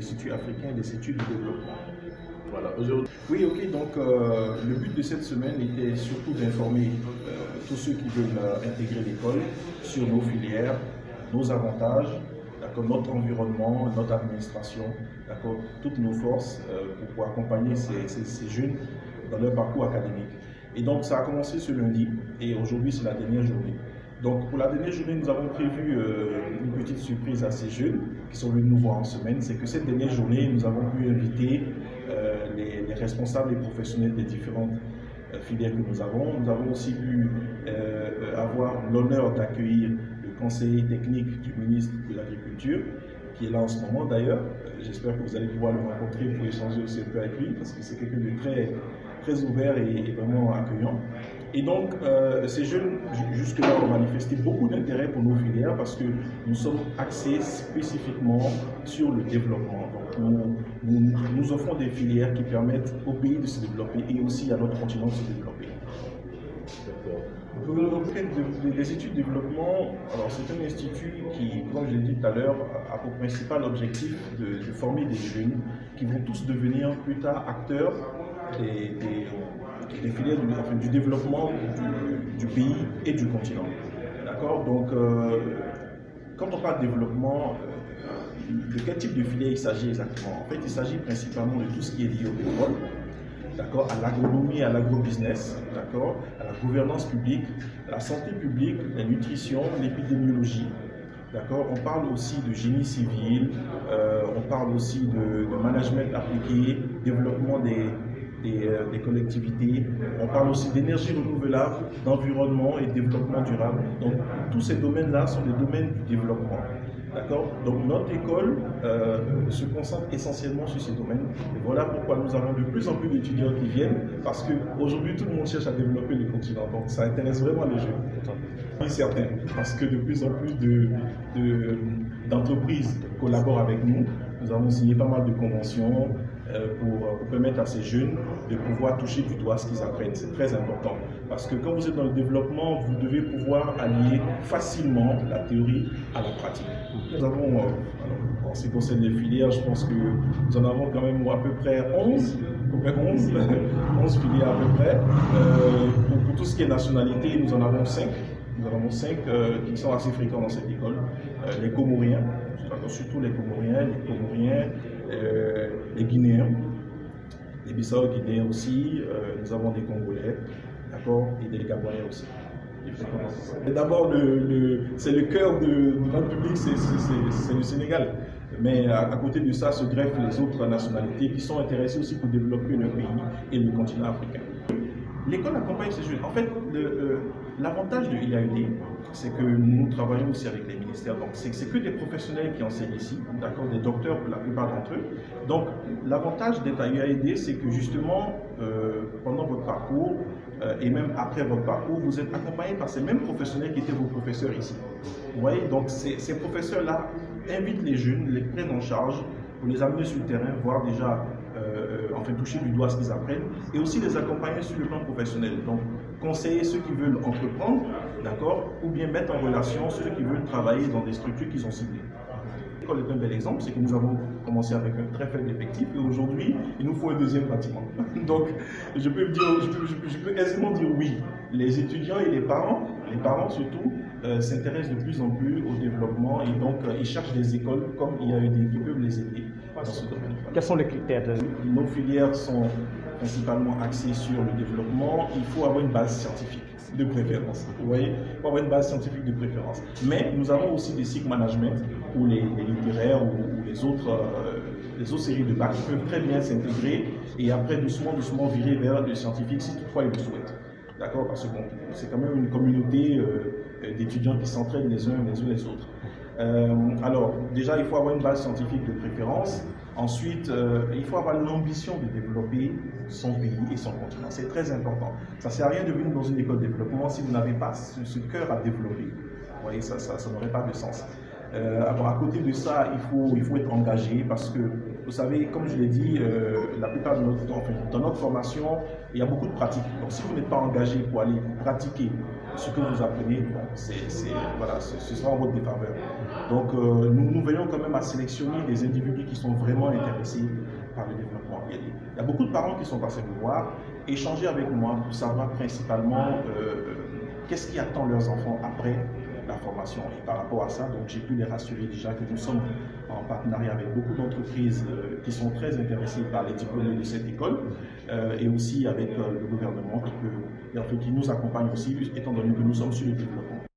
l'Institut africain des études de développement. Voilà, aujourd'hui. Oui, ok, donc le but de cette semaine était surtout d'informer tous ceux qui veulent intégrer l'école sur nos filières, nos avantages, notre environnement, notre administration, toutes nos forces pour accompagner ces jeunes dans leur parcours académique. Et donc ça a commencé ce lundi et aujourd'hui c'est la dernière journée. Donc pour la dernière journée, nous avons prévu une petite surprise à ces jeunes qui sont venus nous voir en semaine. C'est que cette dernière journée, nous avons pu inviter les responsables et professionnels des différentes filières que nous avons. Nous avons aussi pu avoir l'honneur d'accueillir le conseiller technique du ministre de l'Agriculture, qui est là en ce moment d'ailleurs. J'espère que vous allez pouvoir le rencontrer pour échanger aussi un peu avec lui, parce que c'est quelqu'un de très ouvert et vraiment accueillant. Et donc, ces jeunes, jusque-là, ont manifesté beaucoup d'intérêt pour nos filières parce que nous sommes axés spécifiquement sur le développement. Donc, nous offrons des filières qui permettent au pays de se développer et aussi à notre continent de se développer. Les études de développement, alors c'est un institut qui, comme je l'ai dit tout à l'heure, a pour principal objectif de former des jeunes qui vont tous devenir plus tard acteurs des filières du développement du pays et du continent. D'accord? Donc, quand on parle de développement, de quel type de filière il s'agit exactement? En fait, il s'agit principalement de tout ce qui est lié au pétrole, d'accord, à l'agronomie, à l'agrobusiness, d'accord, à la gouvernance publique, à la santé publique, la nutrition, l'épidémiologie. D'accord, on parle aussi de génie civil, on parle aussi de management appliqué, développement des collectivités. On parle aussi d'énergie renouvelable, d'environnement et développement durable. Donc, tous ces domaines-là sont des domaines du développement. D'accord? Donc, notre école se concentre essentiellement sur ces domaines. Et voilà pourquoi nous avons de plus en plus d'étudiants qui viennent, parce qu'aujourd'hui, tout le monde cherche à développer le continent. Donc, ça intéresse vraiment les jeunes. Oui, certain, parce que de plus en plus d'entreprises collaborent avec nous. Nous avons signé pas mal de conventions pour permettre à ces jeunes de pouvoir toucher du doigt ce qu'ils apprennent. C'est très important. Parce que quand vous êtes dans le développement, vous devez pouvoir allier facilement la théorie à la pratique. Nous avons, en ce qui concerne les filières, je pense que nous en avons quand même à peu près 11 filières à peu près. Pour tout ce qui est nationalité, nous en avons 5. Nous en avons 5 qui sont assez fréquents dans cette école. Les Comoriens, surtout les Comoriens, les Guinéens, les Bissau-Guinéens aussi, nous avons des Congolais, d'accord, et des Gabonais aussi. D'abord, c'est le cœur de notre public, c'est le Sénégal. Mais à côté de ça se greffent les autres nationalités qui sont intéressées aussi pour développer le pays et le continent africain. L'école accompagne ces jeunes. En fait, l'avantage de l'IAED, c'est que nous travaillons aussi avec les ministères. Donc, c'est que des professionnels qui enseignent ici, d'accord, des docteurs pour la plupart d'entre eux. Donc, l'avantage d'être à l'IAED, c'est que justement, pendant votre parcours et même après votre parcours, vous êtes accompagné par ces mêmes professionnels qui étaient vos professeurs ici. Vous voyez, donc ces professeurs-là invitent les jeunes, les prennent en charge pour les amener sur le terrain, voir déjà enfin toucher du doigt ce qu'ils apprennent, et aussi les accompagner sur le plan professionnel. Donc, conseiller ceux qui veulent entreprendre, d'accord, ou bien mettre en relation ceux qui veulent travailler dans des structures qu'ils ont ciblées. L'école est un bel exemple, c'est que nous avons commencé avec un très faible effectif, et aujourd'hui, il nous faut un deuxième bâtiment. Donc, je peux aisément dire oui. Les étudiants et les parents surtout, s'intéressent de plus en plus au développement et donc ils cherchent des écoles comme IAED qui peuvent les aider dans ce domaine. Quels sont les critères? Nos filières sont principalement axées sur le développement. Il faut avoir une base scientifique de préférence. Vous voyez, il faut avoir une base scientifique de préférence. Mais nous avons aussi des cycles management où les littéraires ou les autres séries de bac peuvent très bien s'intégrer et après doucement virer vers le scientifique si toutefois ils le souhaitent. D'accord, parce que bon, c'est quand même une communauté d'étudiants qui s'entraident les uns les autres. Alors, déjà, il faut avoir une base scientifique de préférence. Ensuite, il faut avoir l'ambition de développer son pays et son continent. C'est très important. Ça ne sert à rien de venir dans une école de développement si vous n'avez pas ce cœur à développer. Vous voyez, ça n'aurait pas de sens. Alors, à côté de ça, il faut être engagé parce que vous savez, comme je l'ai dit, la plupart de dans notre formation, il y a beaucoup de pratiques. Donc si vous n'êtes pas engagé pour aller pratiquer ce que vous apprenez, bon, voilà, ce sera en votre défaveur. Donc nous veillons quand même à sélectionner des individus qui sont vraiment intéressés par le développement. Il y a beaucoup de parents qui sont passés me voir, échanger avec moi pour savoir principalement qu'est-ce qui attend leurs enfants après la formation. Et par rapport à ça, donc j'ai pu les rassurer déjà que nous sommes en partenariat avec beaucoup d'entreprises qui sont très intéressées par les diplômés de cette école et aussi avec le gouvernement qui nous accompagne aussi, étant donné que nous sommes sur le développement.